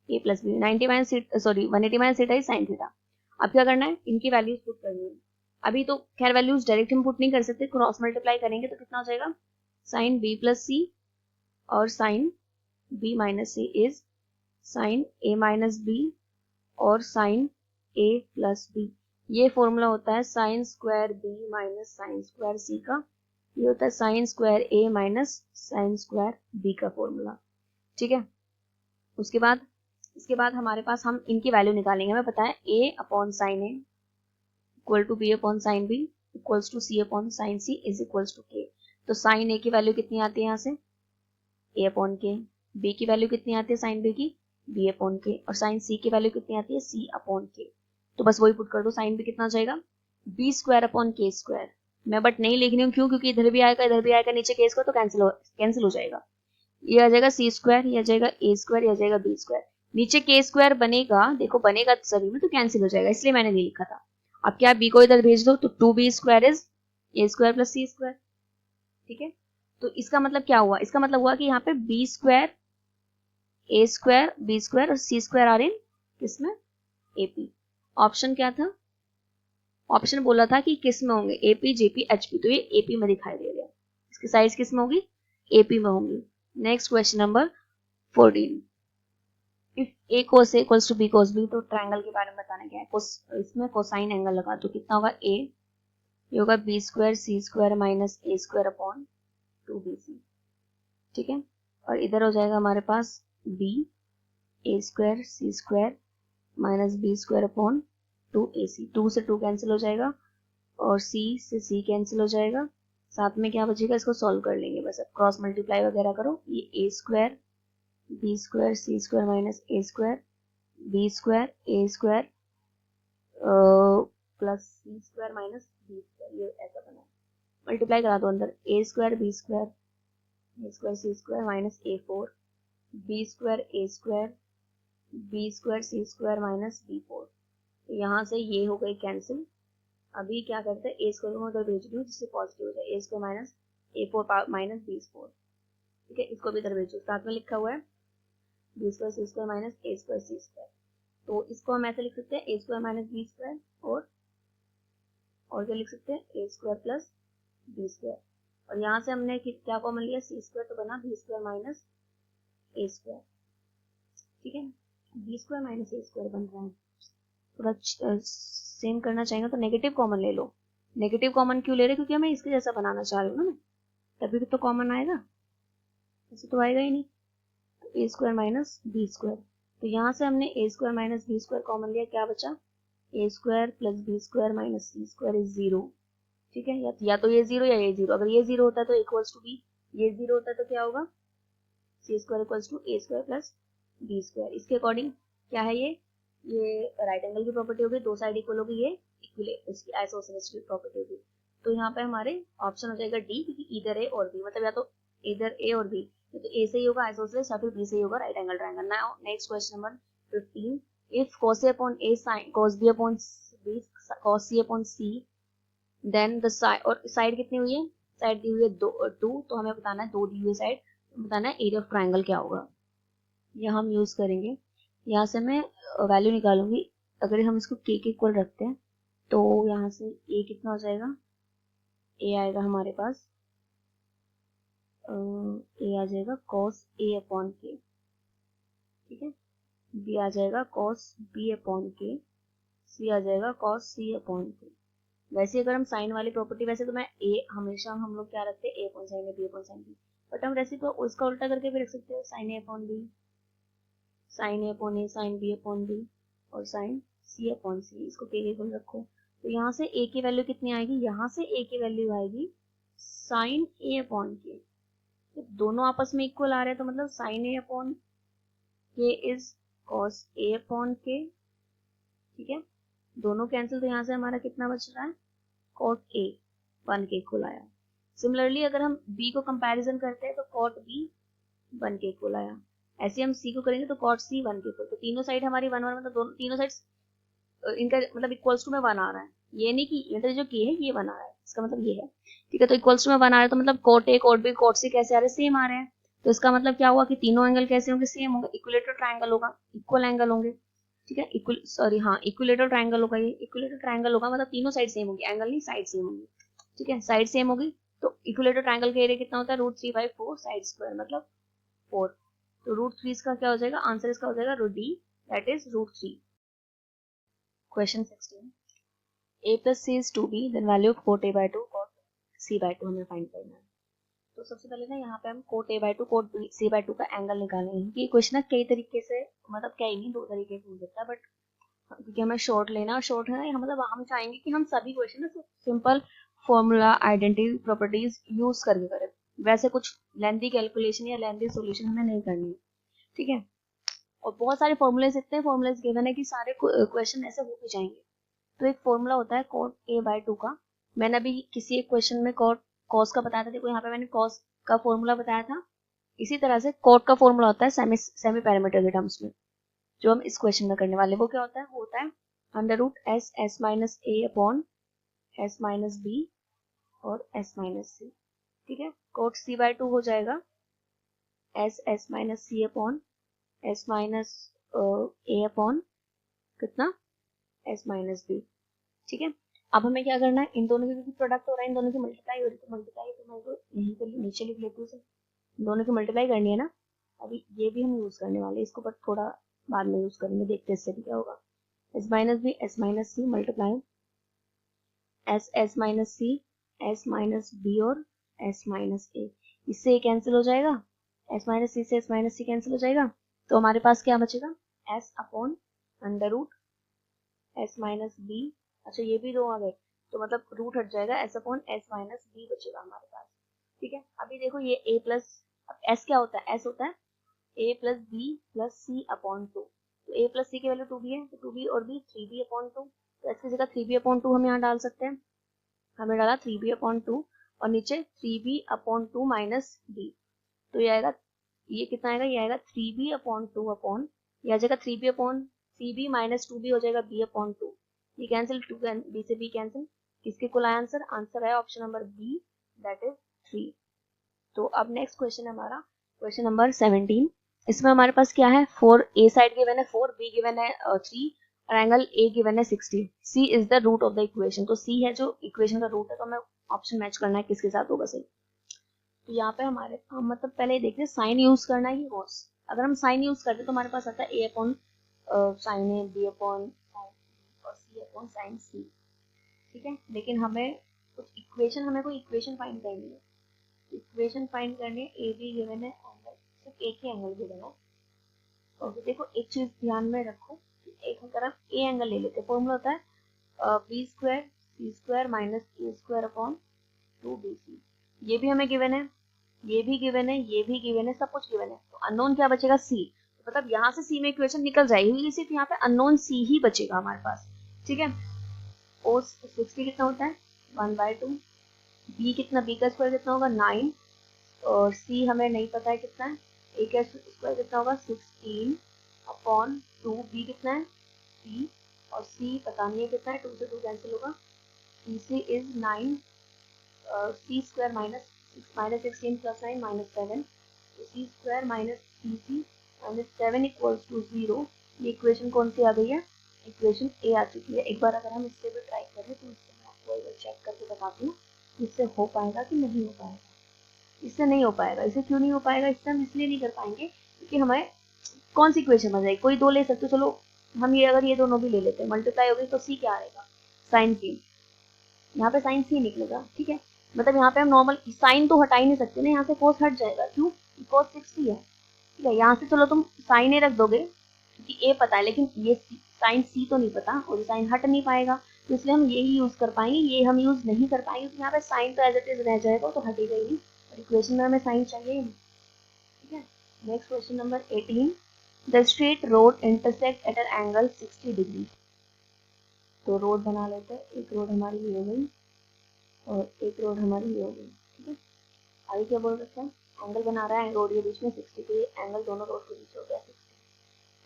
a plus B 90 minus sorry 180 minus theta is sine theta. अब क्या करना है, इनकी वैल्यूज पुट करनी है। अभी तो खैर वैल्यूज डायरेक्ट हम पुट नहीं कर सकते, क्रॉस मल्टीप्लाई करेंगे तो कितना हो जाएगा, साइन b प्लस सी और sine b minus C is sine a minus B और साइन a प्लस बी। ये फॉर्मूला होता है sine square b minus sine square c का, ये होता है sine square a minus sine square b का फॉर्मूला। ठीक है, इसके बाद हमारे पास हम इनकी वैल्यू निकालेंगे। हमें पता है a upon sine a equal to b upon sine b equals to c upon sine c is equals to k। तो साइन a की वैल्यू कितनी आती है यहाँ से, a अपॉन k, b की वैल्यू कितनी आती है साइन b की, b अपॉन k, और साइन c की वैल्यू कितनी आती है, c अपॉन k। तो बस वही पुट कर दो, साइन b कितना हो जाएगा, b square upon k square. मैं बट नहीं लिख रही हूँ, क्यों, क्योंकि इधर भी आएगा नीचे k स्क्वायर, तो कैंसिल हो जाएगा। ये आ जाएगा c स्क्वायर, ये आ जाएगा a स्क्वायर, ये आ जाएगा b स्क्वायर। नीचे k स्क्वायर बनेगा, देखो बनेगा सभी में, तो कैंसिल हो जाएगा, इसलिए मैंने नहीं लिखा था। अब क्या, b को इधर भेज दो, तो 2b square is a square plus c square. ठीक है, तो इसका मतलब क्या हुआ, इसका मतलब हुआ कि यहाँ पे b square a square b square और c स्क्वायर आ रहे हैं किसमें, ap। ऑप्शन क्या था, ऑप्शन बोला था कि किस में होंगे, ap jp hp, तो ये ap में दिखाई दे रहा है। इसकी साइज किस में होगी, ap में होंगी। Next question number 14, if a cos a equals to b cos b, तो ट्रायंगल के बारे में बताना क्या है, इसमें कोसाइन एंगल लगा, तो कितना होगा a, ये होगा b square c square minus a square upon 2bc। ठीक है, और इधर हो जाएगा हमारे पास b a square c square minus b square upon 2ac, 2 से 2 कैंसिल हो जाएगा और c से c कैंसिल हो जाएगा। साथ में क्या बचेगा, इसको सॉल्व कर लेंगे बस, अब क्रॉस मल्टीप्लाई वगैरह करो। ये a square b square c square minus a square b square a square plus c square minus b square, ये ऐसा बना। मल्टीप्लाई करा दो अंदर, a square b square c square minus a4 b square a square b square c square minus b4। तो यहाँ से ये हो गई कैंसिल। अभी क्या करते हैं, a स्क्वायर को उधर भेज दूँ जिससे पॉजिटिव हो जाए, a square minus a4 minus b4। ठीक है, इसको भी इधर भेजो, साथ में लिखा हुआ है b square c square minus a square c square. तो इसको हम ऐसे लिख सकते हैं ए स्क्वायर माइनस बी स्क्वायर, और क्या लिख सकते हैं ए स्क्वायर प्लस बी स्क्वायर, और यहाँ से हमने क्या कॉमन लिया सी स्क्वायर, तो बना बी स्क्वायर माइनस ए स्क्वायर। ठीक है, बी स्क्वायर माइनस ए स्क्वायर बन रहा है। थोड़ा सेम करना चाहेंगे तो नेगेटिव कॉमन ले लो। नेगेटिव कॉमन क्यों ले रहे, क्योंकि मैं इसके जैसा बनाना चाह रही हूँ ना मैं, तभी तो कॉमन आएगा, ऐसे तो आएगा ही नहीं। तो A square minus B square, तो यहाँ से हमने A square minus B square common लिया, क्या बचा A square plus B square minus C square is 0। ठीक है, या तो ये 0 या ये 0, अगर ये 0 होता है तो इक्वल्स टू बी, ये 0 होता है तो क्या होगा C square equals to A square plus B square. इसके अकॉर्डिंग क्या है ये राइट एंगल की प्रॉपर्टी होगी, दो साइड इक्वल होगी, ये इसकी आइसोसेलेस की प्रॉपर्टी होगी। तो यहाँ पे हमारे ऑप्शन हो जाएगा डी, क्योंकि इधर ए और बी, मतलब या तो इधर ए और बी, तो ए से ही होगा आइसोसेलेस या फिर बी से ही होगा right angle triangle. Now next question number 15, if cos a upon a sin cos b upon b cos c upon c, then the side, और साइड कितनी हुई है, साइड दी हुई है 2, तो हमें बताना है 2 दी हुई साइड, बताना है एरिया ऑफ ट्रायंगल क्या होगा। यह हम यूज करेंगे, यहाँ से मैं वैल्यू निकालूंगी। अगर हम इसको के इक्वल रखते हैं तो यहाँ से ए कितना हो जाएगा, ए आएगा हमारे पास ए आ जाएगा cos a अपॉन के, ठीक है, बी आ जाएगा cos b अपॉन के, सी आ जाएगा cos c अपॉन के। वैसे अगर हम साइन वाली प्रॉपर्टी, वैसे तो मैं ए हमेशा हम लोग क्या रखते हैं A upon sine A B upon sine B, but हम वैसे तो उसका उल्टा करके भी रख सकते हैं, साइन ए अपॉन बी, साइन ए अपॉन ए, साइन बी अपॉन बी, और साइन सी अपॉन सी, इसको के इक्वल रखो। तो यहाँ से ए की वैल्यू कितनी आएगी, यहाँ से ए की वैल्यू आएगी साइन ए अपॉन के, तो दोनों आपस में इक्वल आ रहे हैं, तो मतलब साइन ए अपॉन के इज कॉस ए अपॉन के। ठीक है, दोनों कैंसिल, तो यहाँ से हमारा कितना बच रहा है कॉट ए 1 के इक्वल आया। सिमिलरली अगर हम b को कंपैरिजन करते हैं तो कॉट b 1 के इक्वल आया, ऐसे हम c को करेंगे तो कॉट c 1 के इक्वल, तो तीनों साइड हमारी 1 1, मतलब दोनों तीनों साइड इनका मतलब इक्वल्स टू में 1 आ रहा है, ये नहीं कि मतलब जो k है ये 1 आ रहा है, इसका मतलब ये है। ठीक है, तो इक्वल्स टू में 1 आ रहा है, तो मतलब cot A cot B cot C कैसे आ रहे हैं, सेम आ रहे हैं। तो इसका मतलब क्या हुआ कि तीनों एंगल कैसे होंगे, सेम होंगे, इक्विलेटरल ट्रायंगल होगा, इक्वल एंगल होंगे। ठीक है, इक्विलेटरल ट्रायंगल होगा, ये इक्विलेटरल ट्रायंगल होगा, मतलब तीनों साइड सेम होगी, एंगल नहीं साइड सेम होगी। ठीक है, साइड सेम होगी, तो इक्विलेटरल ट्रायंगल का एरिया कितना होता है √3/4 साइड स्क्वायर, मतलब 4। तो √3 इसका क्या हो जाएगा, आंसर इसका हो जाएगा √d, that is √3। Question 16, a plus c is 2b, then value of cot a by 2 cot c by 2 हमें फाइंड करना है। तो सबसे पहले ना यहाँ पे हम cot a by 2 cot c by 2 का एंगल निकालेंगे। ये क्वेश्चन ना कई तरीके से, मतलब कई नहीं 2 तरीके से हो सकता है, बट क्योंकि हमें शॉर्ट लेना, और शॉर्ट है ना मतलब हम चाहेंगे कि हम सभी क्वेश्चन ना simple formula identity properties use करके करें, वैसे कुछ लेंथी कैलकुलेशन या लेंथी सॉल्यूशन हमें नहीं करनी है। ठीक है, और बहुत सारे फॉर्मूलेज, इतने फॉर्मूलेज गिवन है कि सारे क्वेश्चन ऐसे हो भी जाएंगे। तो एक फॉर्मूला होता है cot a by 2 का, मैंने अभी किसी एक क्वेश्चन में cos का बताया था, देखो यहाँ पे मैंने cos का फॉर्मूला बताया था। इसी तरह से cot का फॉर्मूला होता है सेमी पैरामीटर के टर्म्स में, जो हम इस क्वेश्चन में करने वाले, वो क्या होता है, वो होता है √s s minus a upon s minus b और s माइनस c। ठीक है, cot c by 2 हो जाएगा s minus c upon s minus a upon कितना s माइनस b। ठीक है, अब हमें क्या करना है, इन दोनों की क्योंकि प्रोडक्ट हो रहा है, इन दोनों की मल्टीप्लाई हो रही है, तो मल्टीप्लाई तो मैं यहीं पर नीचे लिख लेती हूँ, दोनों की मल्टीप्लाई करनी है ना। अभी ये भी हम यूज करने वाले हैं इसको, बट थोड़ा बाद में यूज करेंगे, देखते हैं इससे भी क्या होगा। s minus B s minus C multiply s minus C s minus B और s माइनस ए, इससे कैंसिल हो जाएगा, s माइनस सी से s माइनस सी कैंसिल हो जाएगा, तो हमारे पास क्या बचेगा s upon √s minus B. अच्छा ये भी 2 आ गए, तो मतलब रूट हट जाएगा, s upon s minus B बचेगा हमारे पास। ठीक है, अभी देखो ये a प्लस, अब s क्या होता है, s होता है a plus B plus C upon 2, तो a प्लस सी की वैल्यू 2b है, तो 2b और b 3b अपॉन 2, तो s की जगह 3b अपॉन 2 हम यहाँ डाल सकते हैं, हमने डाला 3b अपॉन 2 और नीचे 3b अपॉन 2 माइनस b, तो ये आएगा, ये कितना आएगा, ये आएगा 3b अपॉन 2 अपॉन, ये आ जाएगा 3b upon 3b minus 2b हो जाएगा b अपॉन 2, ये कैंसिल, 2 b से b कैंसिल, किसके कुल आया आंसर, आंसर है option number B, that is 3। तो अब नेक्स्ट क्वेश्चन है हमारा क्वेश्चन नंबर 17, इसमें हमारे पास क्या है, 4 ए साइड गिवन है 4, बी गिवन है 3 और एंगल ए गिवन है 60। C is the root of the equation, तो सी है जो इक्वेशन का रूट है, तो हमें ऑप्शन मैच करना है किसके साथ होगा सही। तो यहाँ पे हमारे मतलब पहले देखते हैं साइन यूज करना है कि कॉस। अगर हम साइन यूज करते तो हमारे पास आता है ए upon sine A, B upon sign और सी अपॉन साइन सी, ठीक है। लेकिन हमें कुछ इक्वेशन, हमें कोई इक्वेशन फाइंड करनी है। इक्वेशन फाइंड करनी है, ए बी गिवन है, एंगल सिर्फ एक ही एंगल गिवन है। और देखो एक चीज ध्यान में रखो, एक अगर हम ए एंगल ले लेते हैं, फॉर्मूला होता है B square C square minus ए स्क्वायर अपॉन 2bc। ये भी हमें गिवन है, ये भी गिवन है, ये भी गिवन है, सब कुछ गिवन है। तो अननोन क्या बचेगा, सी। तो मतलब यहाँ से सी में इक्वेशन निकल जाएगी, सिर्फ यहाँ पे अननोन सी ही बचेगा हमारे पास, ठीक है। cos 60 कितना होता है 1/2, बी कितना, बी का स्क्वायर कितना होगा 9 और सी हमें नहीं पता है कितना है, ए का स्क्वायर कितना होगा 16 अपॉन 2, बी कितना है 3 और सी पता नहीं है कितना है, 2 से 2 कैंसिल होगा, C is 9 C square minus 16 plus 9 -7, तो C square minus C minus 7 equals to 0। ये इक्वेशन कौन सी आ गई है, इक्वेशन ए आ चुकी है। एक बार अगर हम इससे भी ट्राई करें तो इससे मैं आपको एक बार चेक करके बताती हूँ इससे हो पाएगा कि नहीं हो पाएगा। इससे नहीं हो पाएगा, इससे क्यों नहीं हो पाएगा, इससे हम इसलिए नहीं कर पाएंगे क्योंकि हमें कौन सी इक्वेशन बन जाएगी, कोई दो ले सकते हो, चलो हम ये अगर ये दोनों भी ले लेते हैं, मल्टीप्लाई होगी तो सी क्या आएगा साइन सी, यहाँ पे साइन सी निकलेगा, ठीक है। मतलब यहाँ पे हम नॉर्मल साइन तो हटा ही नहीं सकते ना, यहाँ से कोस हट जाएगा, क्यों, कोस 60 है, ठीक है। यहाँ से चलो तुम साइन ए रख दोगे क्योंकि ए पता है, लेकिन ये साइन सी तो नहीं पता और साइन हट नहीं पाएगा, तो इसलिए हम यही यूज कर पाएंगे, ये हम यूज नहीं कर पाएंगे क्योंकि यहाँ पे साइन तो एज इट इज रह जाएगा, तो हटेगा ही नहीं, और इक्वेशन में हमें साइन चाहिए ही नहीं, ठीक है। Next question number 18, the straight road intersect at an angle 60 degree. तो रोड बना लेते हैं, एक रोड हमारी ये हो गई और एक रोड हमारी ये हो गई, ठीक है। आगे क्या बोल रखा है, एंगल बना रहा है रोड के बीच में 60, तो ये एंगल दोनों रोड के बीच हो गया 60।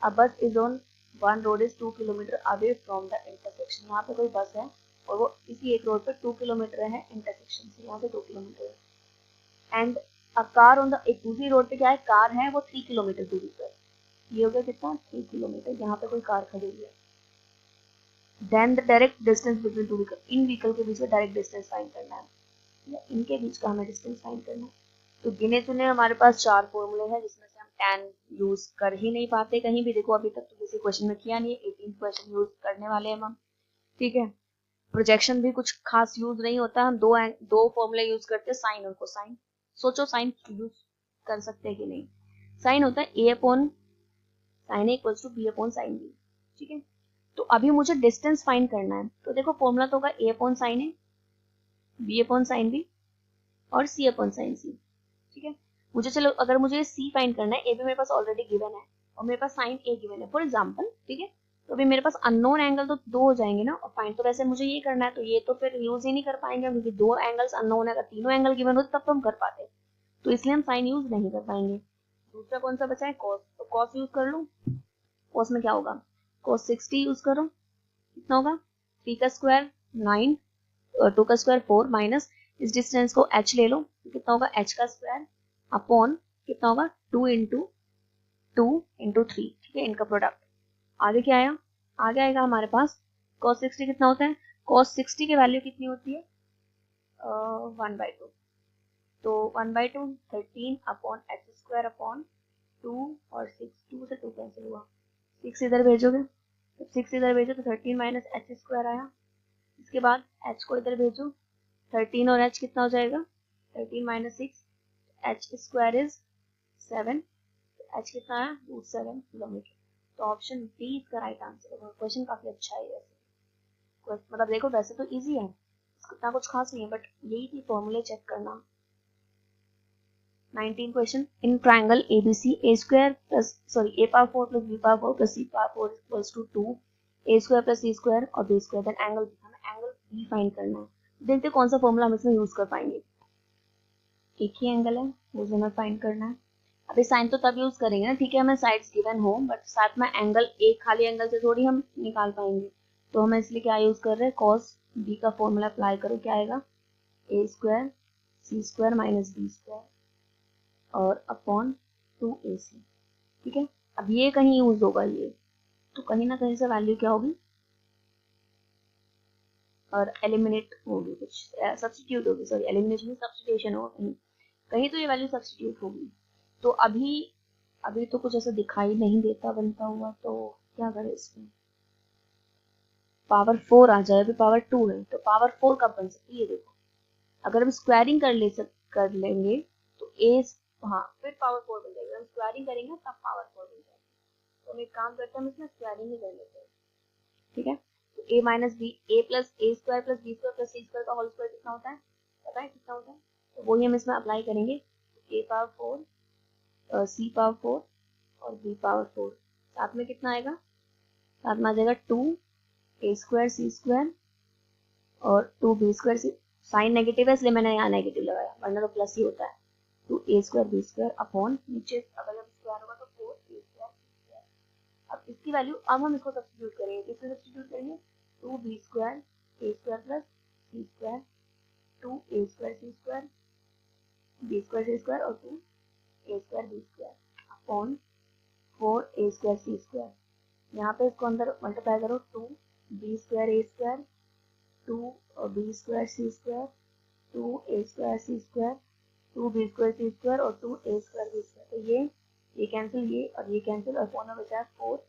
अब बस is on one road is 2 kilometre away from the intersection. यहाँ पे कोई बस है और वो इसी एक रोड पे 2 किलोमीटर है इंटरसेक्शन से, यहाँ से 2 किलोमीटर है। And a car on the, एक दूसरी रोड पे क्या है, कार है वो 3 किलोमीटर दूरी पर, ये हो गया कितना 3 किलोमीटर, यहाँ पे कोई कार खड़ी हुई है। Then the direct distance between two vehicle, इन व्हीकल के बीच में डायरेक्ट डिस्टेंस फाइंड करना है, इनके बीच का हमें डिस्टेंस फाइंड करना है। तो गिने चुने हमारे पास 4 फॉर्मूले हैं जिसमें से हम tan यूज कर ही नहीं पाते कहीं भी, देखो अभी तक तो किसी क्वेश्चन में किया नहीं है, 18 क्वेश्चन यूज करने वाले हैं हम, ठीक है। प्रोजेक्शन भी कुछ खास यूज नहीं होता, हम दो फॉर्मूले यूज करते हैं, साइन और कोसाइन। सोचो साइन यूज कर सकते हैं कि नहीं। साइन होता है a upon sine A equals to b upon sine b, ठीक है। तो अभी मुझे डिस्टेंस फाइंड करना है, तो देखो फॉर्मूला तो होगा a upon sine A, b upon sine b और c अपॉन साइन c, ठीक है। मुझे चलो अगर मुझे c फाइंड करना है, a भी मेरे पास ऑलरेडी गिवन है और मेरे पास साइन a गिवन है फॉर एग्जांपल, ठीक है। तो अभी मेरे पास अननोन एंगल तो 2 हो जाएंगे ना, और फाइंड तो वैसे मुझे ये करना है, तो ये तो फिर यूज ही नहीं कर पाएंगे क्योंकि 2 एंगल्स अननोन है, अगर तीनों एंगल गिवन होते तब तो हम कर पाते, तो इसलिए हम साइन यूज नहीं कर पाएंगे। दूसरा कौन सा बचा है, कॉस, तो कॉस यूज कर लूं। कॉस में क्या होगा, कॉस 60 यूज करो, कितना होगा 3 का स्क्वायर 9 और 2 का स्क्वायर 4 माइनस इस डिस्टेंस को h ले लो, तो कितना होगा h का स्क्वायर अपॉन कितना होगा 2 इंटू 3, ठीक है, इनका प्रोडक्ट। आगे क्या आया, आगे आएगा हमारे पास cos 60 कितना होता है, cos 60 की वैल्यू कितनी होती है 1/2, तो 1/2 13 अपॉन h स्क्वायर अपॉन 2 और 6, 2 से 2 कैंसिल हुआ, 6 इधर भेजोगे, जब 6 इधर भेजो तो 13 माइनस h स्क्वायर आया, इसके बाद h को इधर भेजो, 13 और h कितना हो जाएगा 13 minus 6, h square is 7, h कितना आया √7 किलोमीटर। तो ऑप्शन डी इसका राइट आंसर है। क्वेश्चन काफी अच्छा है वैसे, मतलब देखो वैसे तो इजी है, इतना कुछ खास नहीं है, बट यही थी फॉर्मूले चेक करना। 19 question, in triangle ABC a square plus a power 4 plus b power 4 plus c power 4 equals to 2 a square plus c square और b स्क्वायर, देन एंगल हमें एंगल b फाइंड करना है। देखते हैं कौन सा फॉर्मूला हम इसमें यूज कर पाएंगे। एक ही एंगल है वो हमें फाइंड करना है। अभी साइन तो तब यूज करेंगे ना, ठीक है, हमें साइड्स गिवन हो, बट साथ में एंगल, एक खाली एंगल से थोड़ी हम निकाल पाएंगे, तो हम इसलिए क्या यूज कर रहे हैं, cos b का फॉर्मूला अप्लाई करो, क्या आएगा a square c square minus b square और अपॉन 2ac। ठीक है, अब ये कहीं यूज होगा ये, तो कहीं ना कहीं से वैल्यू क्या होगी और एलिमिनेट होगी, कुछ सब्स्टिट्यूट होगी, सॉरी एलिमिनेशन में सब्स्टिट्यूशन होगा, कहीं कहीं तो ये वैल्यू सब्स्टिट्यूट होगी। तो अभी तो कुछ ऐसा दिखाई नहीं देता बनता हुआ, तो क्या करें इसमें, पावर 4 आ जाए, अभी पावर 2 है तो पावर 4 कब बन सकती है, ये देखो अगर हम स्क्वायरिंग कर लेंगे तो ए, हाँ फिर पावर 4 बन जाएगी, हम स्क्वायरिंग करेंगे तब पावर 4 बन जाएगी। तो हम एक काम करते हैं, हम इसमें स्क्वायरिंग ही कर लेते हैं, ठीक है। तो A minus B, A plus A square plus B square plus C square का होल स्क्वायर कितना होता है, पता है कितना होता है, तो वही हम इसमें अप्लाई करेंगे। ए पावर 4, सी पावर 4 और बी पावर 4, साथ में कितना आएगा, साथ में आ जाएगा 2 ए स्क्वायर सी स्क्वायर और 2 बी स्क्वायर सी, साइन नेगेटिव है इसलिए मैंने यहाँ नेगेटिव लगाया, वरना तो प्लस ही होता है, 2 ए स्क्वायर बी स्क्वायर अपॉन नीचे अगर जब स्क्वायर होगा तो 4 ए स्क्वायर सी स्क्वायर। अब इसकी वैल्यू, अब हम इसको सब्स्टिट्यूट करेंगे, किससे सब्स्टिट्यूट करेंगे, 2 बी स्क्वायर ए स्क्वायर प्लस सी स्क्वायर, 2 ए square C square B square C square और 2 ए square B square upon 4 A square C square. यहाँ पे इसको अंदर मल्टीप्लाई करो, 2 बी स्क्वायर ए square 2 B square C square 2 ए square C square 2 B square C square और 2 ए square B square. तो ये cancel, ये और ये कैंसिल, और फोन में बचा है 4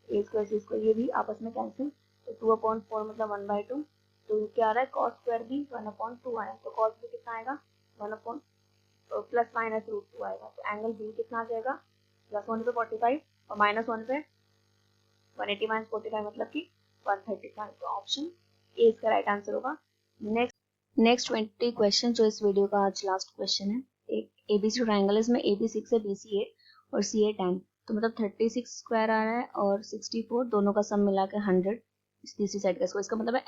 ए स्क्वायर सी स्क्वायर, ये भी आपस में कैंसिल, तो 2/4 मतलब 1/2। तो क्या आ रहा है, cos स्क्वायर भी 1/2 आया, तो cos भी कितना आएगा 1 प्लस माइनस रूट 2 आएगा। तो एंगल बी कितना आ जाएगा, प्लस 1 पे 45 और माइनस 1 पे 180 माइनस 45 मतलब कि 135। तो ऑप्शन ए इसका राइट आंसर होगा। नेक्स्ट 20 क्वेश्चन, जो इस वीडियो का आज लास्ट क्वेश्चन है, एक एबीसी ट्रायंगल है, इसमें एबी 6 है, बीसी 8 और सी 10, तो मतलब 36 स्क्वायर आ रहा है और 64, दोनों का सम मिला के 100 तीसरी साइड का। इसका मतलब है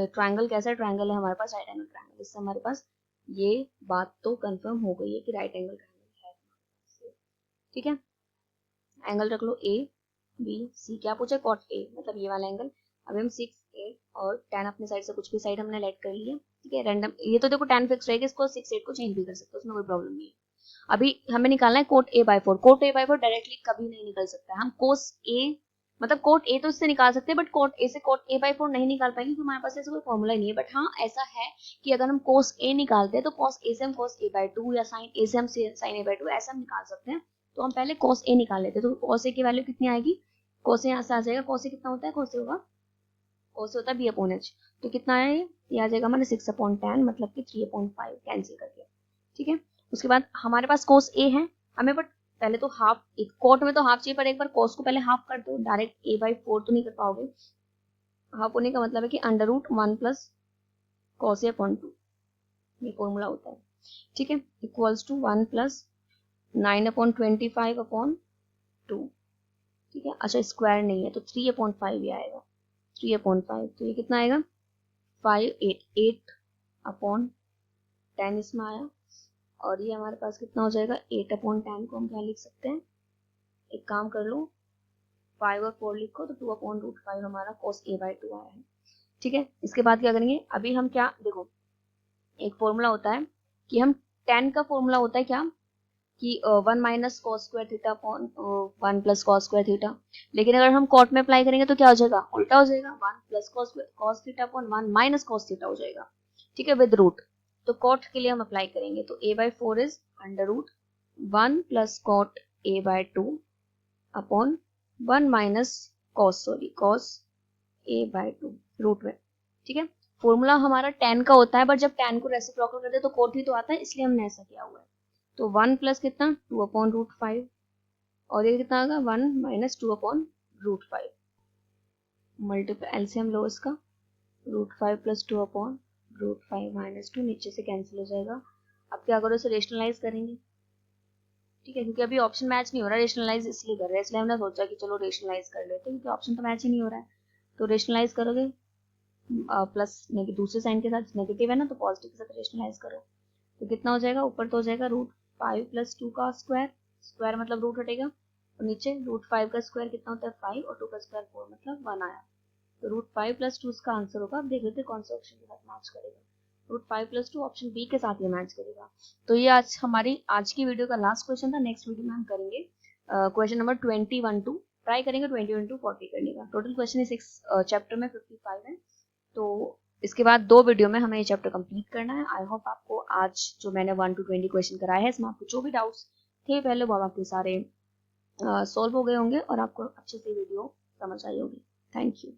ट्रायंगल कैसा है, ट्रायंगल है हमारे पास राइट एंगल ट्रायंगल, इससे हमारे पास ये बात तो कंफर्म हो गई है कि राइट एंगल ट्रायंगल है, ठीक है। एंगल रख लो ए बी सी, क्या पूछा, कॉट ए मतलब ये वाला एंगल। अभी हम 6 8 और 10 अपने साइड से कुछ भी साइड हमने लेट कर लिया, ठीक है, रैंडम, ये तो देखो 10 फिक्स रहेगा, इसको 6 8 को चेंज भी कर सकते हो, उसमें कोई प्रॉब्लम नहीं है। अभी हमें निकालना है coat a/4, coat a/4 directly कभी नहीं निकल सकता है, हम कोस ए मतलब कोट ए तो इससे निकाल सकते हैं, बट कोट ए से कोट a/4 नहीं निकाल पाएंगे क्योंकि हमारे पास ऐसा कोई फॉर्मूला ही नहीं है। बट हाँ ऐसा है कि अगर हम कोस ए निकालते हैं तो कोस ए से हम कोस a/2 या साइन ए से हम साइन a/2 ऐसा हम निकाल सकते हैं। तो हम पहले कोस ए निकाल लेते हैं, तो कोस ए की वैल्यू कितनी आएगी, कोस ए यहाँ से आ जाएगा, कोस ए कितना होता है, कोस ए होगा, कोस होता है b/h, तो कितना है ये आ जाएगा हमारे 6/10 मतलब कि 3/5 कैंसिल कर दिया, ठीक है। उसके बाद हमारे पास कोस ए है, हमें बट पहले तो हाफ, एक कोट में तो हाफ चाहिए, पर एक बार कोस को पहले हाफ कर दो, डायरेक्ट a/4 तो नहीं कर पाओगे, हाफ होने का मतलब है कि √1 प्लस cos a/2, ये फॉर्मूला होता है, ठीक है, इक्वल्स टू 1 प्लस 9/25/2, ठीक है। अच्छा स्क्वायर नहीं है तो 3/5 ही आएगा, 3/5, तो ये कितना आएगा 8/10 इसमें आया, और ये हमारे पास कितना हो जाएगा 8/10 को हम क्या लिख सकते हैं, एक काम कर लो 5 और 4 लिखो तो 2/√5 हमारा cos a/2 आया है, ठीक है। इसके बाद क्या करेंगे, अभी हम क्या देखो, एक फॉर्मूला होता है कि हम tan का फॉर्मूला होता है क्या कि 1 minus cos square theta upon 1 plus cos square theta, लेकिन अगर हम कॉट में अप्लाई करेंगे तो क्या हो जाएगा, उल्टा हो जाएगा, 1 plus cos theta upon 1 minus cos theta हो जाएगा, ठीक है, विद रूट। तो कॉट के लिए हम अप्लाई करेंगे, तो a/4 is √1 plus cot a/2 upon 1 minus cos a/2 root में, ठीक है। फॉर्मूला हमारा tan का होता है, बट जब tan को रेसिप्रोकल करते हैं तो cot ही तो आता है, इसलिए हमने ऐसा किया हुआ है। तो 1 प्लस कितना 2/√5 और ये कितना आएगा 1 माइनस 2/√5, मल्टीप्लाई एलसीएम लो इसका, √5 प्लस 2/√5 माइनस 2, नीचे से कैंसिल हो जाएगा। अब क्या करो, इसे रेशनलाइज करेंगे, ठीक है, क्योंकि अभी ऑप्शन मैच नहीं हो रहा है, रेशनलाइज इसलिए कर रहे हैं, इसलिए हमने सोचा कि चलो रेशनलाइज कर लेते हैं क्योंकि ऑप्शन तो मैच ही नहीं हो रहा है। तो रेशनलाइज करोगे प्लस दूसरे साइन के साथ नेगेटिव है ना, तो पॉजिटिव के साथ रेशनलाइज करो, तो कितना हो जाएगा, ऊपर तो हो जाएगा √5 प्लस 2 का स्क्वायर, स्क्वायर मतलब रूट हटेगा, और नीचे √5 का स्क्वायर कितना होता है 5 और 2 का स्क्वायर 4 मतलब 1 आया, तो √5 प्लस 2 इसका आंसर होगा। अब देख लेते हैं कौन सा ऑप्शन के साथ मैच करेगा, √5 प्लस 2 ऑप्शन बी के साथ ये मैच करेगा। तो ये आज हमारी आज की वीडियो का लास्ट क्वेश्चन था, नेक्स्ट वीडियो में हम करेंगे क्वेश्चन नंबर 21 टू ट्राई करेंगे 21 टू 40 करने का। टोटल क्वेश्चन इस चैप्टर में 55 है। तो इसके बाद 2 वीडियो में हमें ये चैप्टर कंप्लीट करना है। आई होप आपको आज जो मैंने 1 to 20 क्वेश्चन कराए हैं इसमें आपको जो भी डाउट्स थे पहले वो आपके सारे सॉल्व हो गए होंगे और आपको अच्छे से वीडियो समझ आई होगी। Thank you.